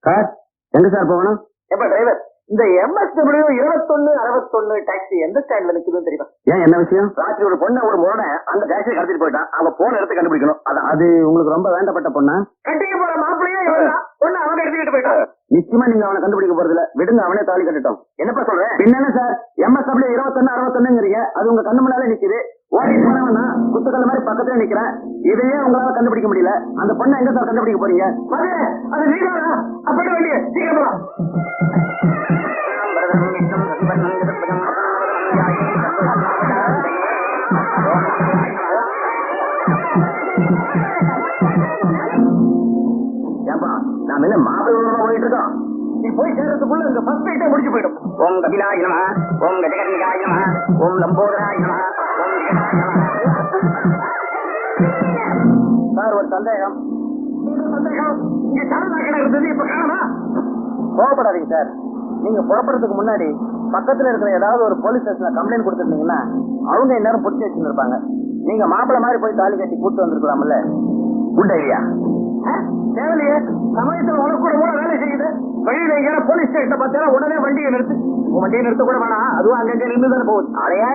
Sir எங்க sir போகணும்? எப்ப டிரைவர், இந்த MSW 2161 டாக்ஸி எந்த ஸ்டாண்ட்ல நிக்குதுன்னு தெரியுமா? ஏன் என்ன விஷயம்? ராத்திரி ஒரு பொண்ணை ஒரு முரணை அந்த டாக்ஸி கடத்திட்டு போயிட்டான். அவங்க போன இடத்தை கண்டுபிடிக்கணும். அது உங்களுக்கு ரொம்ப வேண்டப்பட்ட பொண்ணா? கட்டிக்க போற மாப்பிள்ளையே இவன்தான். பொண்ணு அவன் எடுத்துக்கிட்டு போயிட்டான். நிச்சயமா நீங்க அவனை கண்டுபிடிக்க போறதில்ல. விடுங்க, அவனே தாலி கட்டட்டும். என்னப்பா சொல்றேன்? பின்ன சார், MSW 2161ங்கிறீங்க, அது உங்க கண்ணு முன்னாலே நிக்குது. ஓடி போனவனா குத்துக்கல்ல மாதிரி பக்கத்துல நிக்கிறேன். இதையே உங்களால கண்டுபிடிக்க முடியல. அந்த பொண்ணை எங்க சார் கண்டுபிடிக்க போறீங்க? அது நீதானா? அப்படி வேண்டிய சீக்கிரம் போலாம். ஏப்பா, நாம என்ன மாப்பிள்ளை போயிட்டு இருக்கோம்? நீ போய் சேர்றதுக்குள்ள இந்த ஃபர்ஸ்ட் நைட்டே முடிச்சு போயிடும். ஓம் கபிலாய நமஹ, ஓம் கஜகர்ணிகாய நமஹ, ஓம் லம்போதராய நமஹ, ஓம் விகடாய நமஹ. சார், ஒரு சந்தேகம். இங்க சாரதா கடை இருந்தது, இப்ப காணமா? கோவப்படாதீங்க சார். நீங்க புறப்படுறதுக்கு முன்னாடி பக்கத்துல இருக்கிற ஏதாவது ஒரு போலீஸ் ஸ்டேஷன்ல கம்ப்ளைண்ட் கொடுத்துருந்தீங்கன்னா அவங்க இந்நேரம் பிடிச்சி வச்சிருந்திருப்பாங்க. நீங்க மாப்பிள்ளை மாதிரி போய் தாலி கட்டி கூட்டு வந்திருக்கலாம்ல. Good idea. தேவையில்லையே, சமயத்துல உனக்கு கூட கூட வேலை செய்யுது. வழியில எங்க போலீஸ் ஸ்டேஷன் பார்த்தா உடனே வண்டியை நிறுத்து. வண்டியை நிறுத்த கூட வேணாம், அதுவும் அங்கங்க நின்று தானே போகுது. அடையா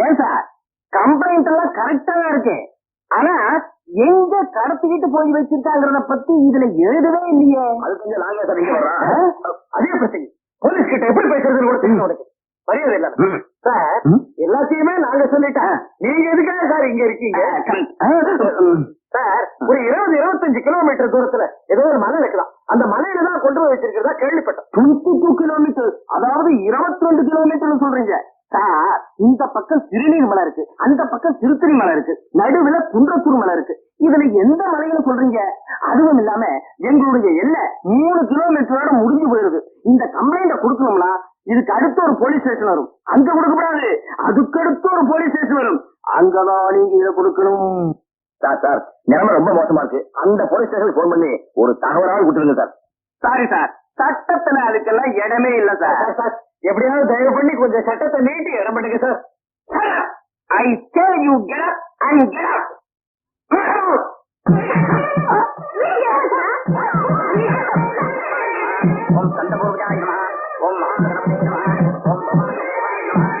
ஏன் சார், கம்ப்ளைண்ட் எல்லாம் கரெக்டா தான் இருக்கு. ஆனா எங்க கடத்திக்கிட்டு போய் வச்சிருக்காங்கிறத பத்தி இதுல எழுதவே இல்லையே. அது கொஞ்சம் நாங்க அதே பிரச்சனை. போலீஸ் கிட்ட எப்படி பேசுறதுன்னு கூட தெரியும் உனக்கு. மரியாதை இல்ல சார், எல்லாத்தையுமே நாங்க சொல்லிட்டேன். நீங்க எதுக்காக சார் இங்க இருக்கீங்க? சார், ஒரு 20-25 கிலோமீட்டர் தூரத்துல ஏதோ ஒரு மலை இருக்கலாம். அந்த மலையில தான் கொண்டு போய் வச்சிருக்கிறதா கேள்விப்பட்டோம். 22 கிலோமீட்டர், அதாவது 22 கிலோமீட்டர் சொல்றீங்க சார். இந்த பக்கம் திருநீர் மலை இருக்கு, அந்த பக்கம் திருத்தணி மலை இருக்கு, நடுவுல குன்றத்தூர் மலை இருக்கு. இதுல எந்த மலையில சொல்றீங்க? அதுவும் இல்லாம எங்களுடைய எல்லை 3 கிலோமீட்டரோட முடிஞ்சு போயிருது. இந்த கம்ப்ளைண்ட கொடுக்கணும்னா இதுக்கு அடுத்த ஒரு போலீஸ் ஸ்டேஷன் வரும். அங்க கொடுக்கப்படாது, அதுக்கு அடுத்த ஒரு போலீஸ் ஸ்டேஷன் வரும். அங்கதான் நீங்க இதை கொடுக்கணும். சார், நிலைமை ரொம்ப மோசமா இருக்கு. அந்த போலீஸ் ஸ்டேஷனுக்கு போன் பண்ணி ஒரு தகவலாவது கொடுத்துருங்க சார். சாரி சார், சட்டத்துல அதுக்கெல்லாம் இடமே இல்ல சார். சார், எப்படியாவது தயவு பண்ணி கொஞ்சம் சட்டத்தை நீட்டி இடம் பண்ணுங்க sir. I tell you get up and get out. ஓம் சந்தபூர்வஜாய நமஹ, ஓம் மகாகணபதே நமஹ, ஓம் பவானி நமஹ.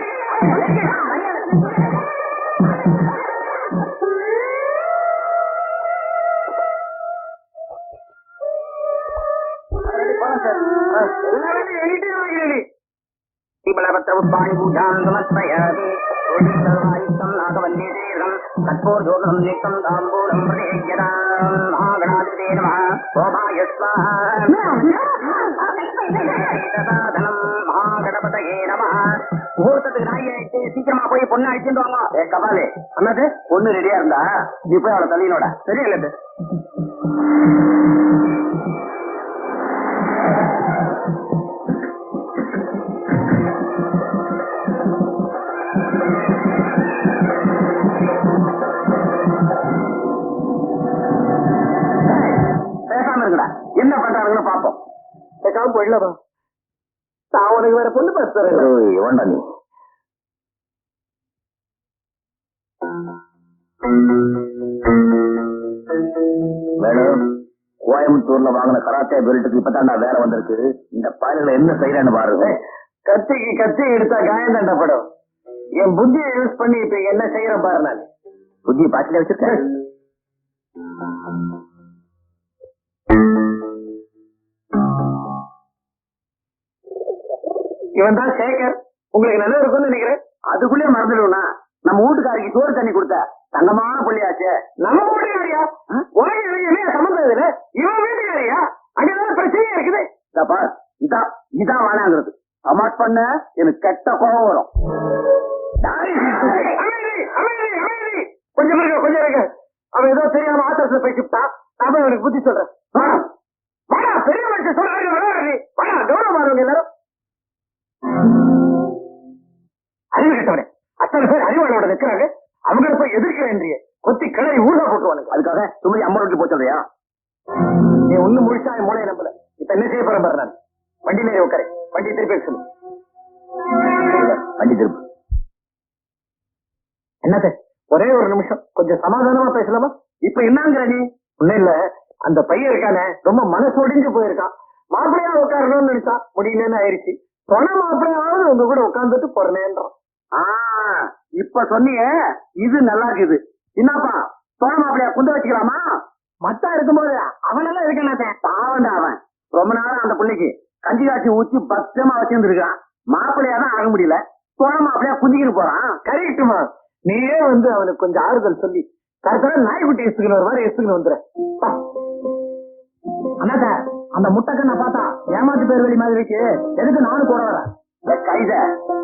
பலபத்ரவுப்பாணி பூஜாம் சமஸ்மயாமி. சர்வாயுக்தம் நாகவல்லே தேவம் கற்பூர்ஜோகம் நிக்தம் தாம்பூலம் பிரதேயதாம். மகாகணாதிபதே நமஹ, ஓமாய ஸ்வாஹா. சாதனம் மகாகணபதயே நமஹ. முகூர்த்தத்துக்கு நாய் ஆயிடுச்சு, சீக்கிரமா போய் பொண்ணு அழிச்சுட்டு வாங்க. கபாலே, அண்ணாது பொண்ணு ரெடியா இருந்தா நீ போய் அவளை தள்ளினோட. சரியில்ல என்ன பண்றாங்கன்னு பாப்போம். போயிடலாமா? நான் உனக்கு வேற பொண்ணு பார்த்து தரேன். வேண்டா நீ. மேடம், கோயம்புத்தூர்ல வாங்கின கராத்தே பெல்ட்டுக்கு இப்பதான்டா வேலை வந்திருக்கு. இந்த பயல்களை என்ன செய்யறேன்னு பாருங்க. கத்திக்கு கத்தி எடுத்தா காயம் தண்டப்படும். என் புத்தியை யூஸ் பண்ணி இப்ப என்ன செய்யற பாரு. நான் புத்தி பாட்டில வச்சிருக்கேன். இவன் தான் சேகர். உங்களுக்கு நல்லா இருக்கும்னு நினைக்கிறேன். அதுக்குள்ளே மறந்துடுவா. நம்ம வீட்டுக்காரிக்கு சோறு தண்ணி கொடுத்த தங்கமான புள்ளியாச்சே. நம்ம வீட்டுக்காரியா? உனக்கு எனக்கு என்ன சம்பந்தம் இதுல? இவன் வீட்டுக்காரியா? அங்கதான் பிரச்சனையா இருக்குது. இதான் இதான் வேணாங்கிறது. அமாட் பண்ண எனக்கு கெட்ட கோபம் வரும். கொஞ்சம் இருக்கு, கொஞ்சம் இருக்கு. அவன் ஏதோ தெரியாம ஆத்திரத்துல பேசிவிட்டான். நான் அவனுக்கு புத்தி சொல்றேன். பெரிய மனுஷன் சொல்றாங்க, கௌரவம் எல்லாரும். அறிவு கிட்டவனே, அத்தனை பேர் அறிவாளோட நிற்கிறாங்க. அவங்களை போய் எதிர்க்கிறேன். கொத்தி கிளறி ஊழா போட்டுவானுங்க. அதுக்காக சுமதி அம்மா ரோட்டி போச்சல்லையா? நீ ஒண்ணு முழிச்சா என் மூளையை நம்பல. இப்ப என்ன செய்ய போறேன் பாரு. நான் வண்டியிலே உட்காரு. வண்டி திருப்பி சொல்லு. வண்டி திருப்பு. என்னது ஒரே ஒரு நிமிஷம் கொஞ்சம் சமாதானமா பேசலாமா? இப்ப என்னங்கிற நீ? ஒண்ணும் இல்ல, அந்த பையன் இருக்கானே ரொம்ப மனசொடிஞ்சு போயிருக்கான். மாப்பிள்ளையா உட்காரணும்னு நினைச்சா முடியலன்னு ஆயிடுச்சு. தொண மாப்பிள்ளையாவது உங்க கூட உட்கார்ந்துட்டு போறேன்றான். இப்ப சொன்னீங்க, இது நல்லா இருக்குது. என்னப்பா தோழ மாப்பிள்ளையா குந்த வச்சுக்கலாமா? மத்தா இருக்கும்போது அவனெல்லாம் இருக்கேன். பாவண்டா அவன் ரொம்ப நேரம் அந்த பிள்ளைக்கு கஞ்சி காய்ச்சி ஊத்தி பத்திரமா வச்சிருந்துருக்கான். மாப்பிள்ளையா தான் ஆக முடியல, தோழ மாப்பிள்ளையா குந்திக்கிட்டு போறான். கரெக்டுமா, நீயே வந்து அவனுக்கு கொஞ்சம் ஆறுதல் சொல்லி கரெக்டா நாய்க்குட்டி எசுக்கணும் ஒரு மாதிரி எசுக்கணும் வந்துரு. அண்ணாத்த அந்த முட்டைக்கண்ணை பார்த்தா ஏமாத்து பேர் வெளி மாதிரி இருக்கு, எதுக்கு நானும் கூட வரேன். கைத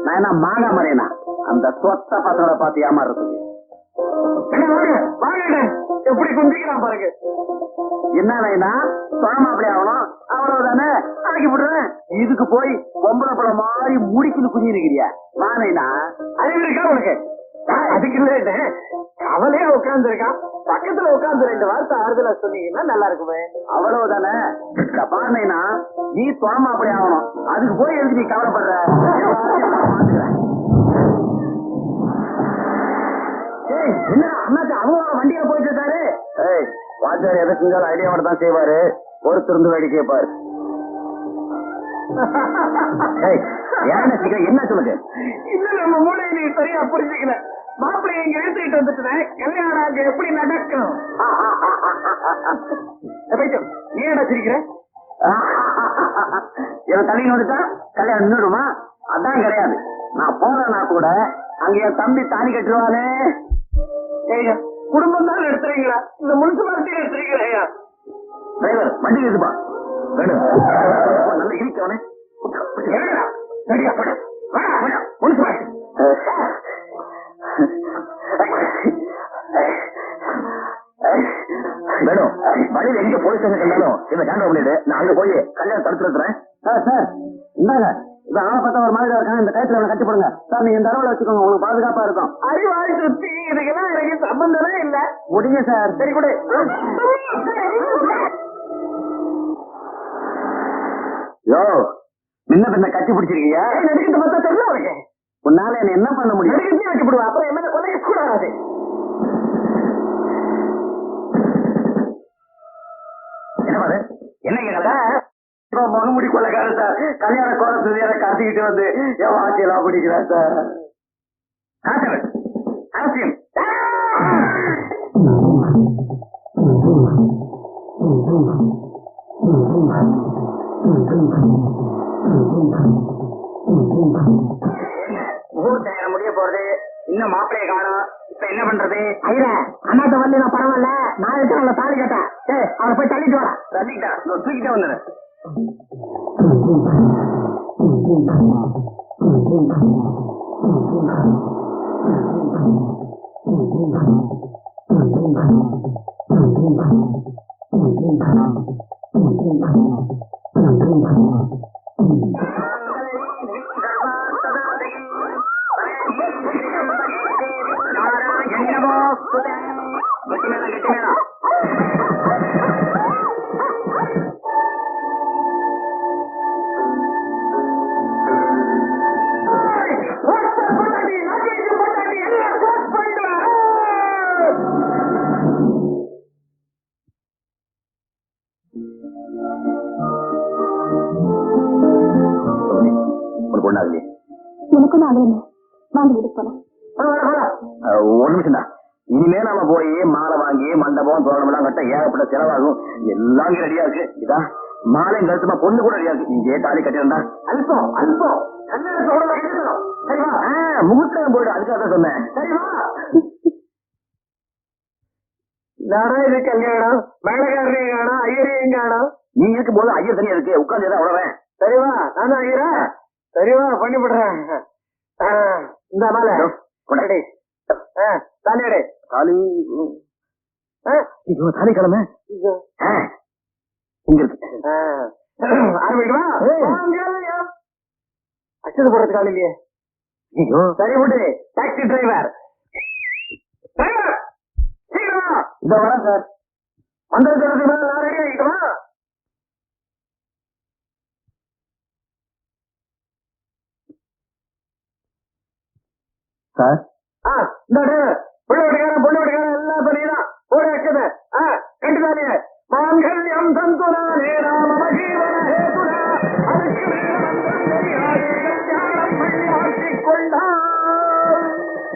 நான் என்ன மாங்கா மறையனா அந்த சொத்த பசங்களை பார்த்து ஏமாறுறதுக்கு? எப்படி குந்திக்கிறான் பாருங்க. என்ன வேணா தோழ மாப்பிள்ளை ஆகணும், அவ்வளவுதானே அடக்கி விடுறேன். இதுக்கு போய் பொம்பளை பழ மாதிரி முடிக்குன்னு குதி இருக்கிறியா? வானா அறிவு இருக்கா உனக்கு? அதுக்கு இல்ல, அவளே உட்கார்ந்து இருக்கான், பக்கத்துல உட்கார்ந்து 2 வார்த்தை ஆறுதலா சொன்னீங்கன்னா நல்லா இருக்குமே. அவ்வளவுதானே. பாருனா நீ தோழ மாப்பிள்ளை ஆகணும், அதுக்கு போய் எதுக்கு நீ கவலைப்படுற? என்ன அண்ணாச்சி அவங்க வண்டியில போயிட்டு இருக்காரு. வாத்தியார் எதை செஞ்சாலும் ஐடியாவோட தான் செய்வாரு, பொறுத்திருந்து வேடிக்கை பாரு. என்ன சொல்லுங்க? இன்னும் நம்ம மூளையை நீ சரியா புரிஞ்சுக்கல. மாப்பிள்ளைய இங்க எடுத்துக்கிட்டு வந்துட்டேன், கல்யாணம் அங்க எப்படி நடக்கும்? நீ என்ன சிரிக்கிற? என் தலையில வந்துட்டா கல்யாணம் நின்றுடுமா? அதான் கிடையாது. நான் போறேன்னா கூட அங்க என் தம்பி தாலி கட்டுவானே. குடும்பம் தான் எடுத்துறீங்களா, இந்த முனிசிபாலிட்டி எடுத்துறீங்களா? டிரைவர் வண்டி இருக்குப்பா, வேணும் நல்ல இருக்கவனே. மேடம் வழியில எங்க போலீஸ் ஸ்டேஷன் கண்டாலும் இந்த ஹேண்ட் ஓவர் பண்ணிட்டு நான் அங்க போய் கல்யாணம் தடுத்து நிறுத்துறேன். சார் இந்தாங்க, இந்த ஆளை பார்த்தா ஒரு மாதிரி இருக்காங்க, இந்த கயிற்றுல கட்டி போடுங்க சார். நீங்க இந்த அளவுல வச்சுக்கோங்க, உங்களுக்கு பாதுகாப்பா இருக்கும். அறிவாய் சுத்தி இதுக்கெல்லாம் எனக்கு சம்பந்தமே இல்ல. முடியுங்க சார். சரி கூட யோ முன்ன பின்ன கட்டி பிடிச்சிருக்கீங்க, நடிக்கிட்டு பார்த்தா தெரியல உனக்கு. உன்னால என்ன என்ன பண்ண முடியும்? நடிக்கிட்டு வச்சு விடுவா, அப்புறம் என்ன கொலை கூட வராது. என்ன கேட்டா முகமுடி கொள்ளக்கார சார், கல்யாண கோலத்துல கத்திக்கிட்டு வந்து என் வாட்சியெல்லாம் பிடிக்கிறேன் சார். அவசியம் முகூர்த்த நேரம் முடிய போறது, இன்னும் மாப்பிளைய காணும். இப்ப என்ன பண்றது? ஐயா அண்ணாத்த வரல, நான் பரவாயில்ல, நான் இருக்க தாலி கட்டேன். அவனை போய் தள்ளிட்டு வரேன். தள்ளிட்டா தூக்கிட்டே வந்துடுறேன். எனக்கும் ஆகல, வாங்க வீட்டுக்கு போலாம். ஒரு நிமிஷம் தான். இனிமே நாம போய் மாலை வாங்கி மண்டபம் தோரணம் எல்லாம் கட்ட ஏகப்பட்ட செலவாகும். எல்லாம் ரெடியா இருக்கு. இதா மாலை கழுத்துமா பொண்ணு கூட ரெடியா இருக்கு. இங்கே தாலி கட்டிருந்தா அல்பம் அல்பம் சரிவா? முகூர்த்தம் போயிடும், அதுக்காக தான் சொன்னேன். சரிவா? நாடா இது கல்யாணம், மேலக்காரரையும் காணும், ஐயரையும் காணும். நீ இருக்கும் போது ஐயர் தனியா இருக்கு, உட்கார்ந்து தான் உழவேன். சரிவா? நானும் ஐயரா? சரிவா, பண்ணிவிடுறேன். இந்த மாலை தாலியடே. தாலி தாலி கிழமை இங்க இருக்கு. ஆரம்பிடுவா? அச்சது போடுறது கால இல்லையே. சரி விட்டு டாக்ஸி டிரைவர் இதோ வரேன் சார். வந்ததுக்கு மேல நான் ரெடி ஆகிட்டுமா? சார் இந்த டிரைவர்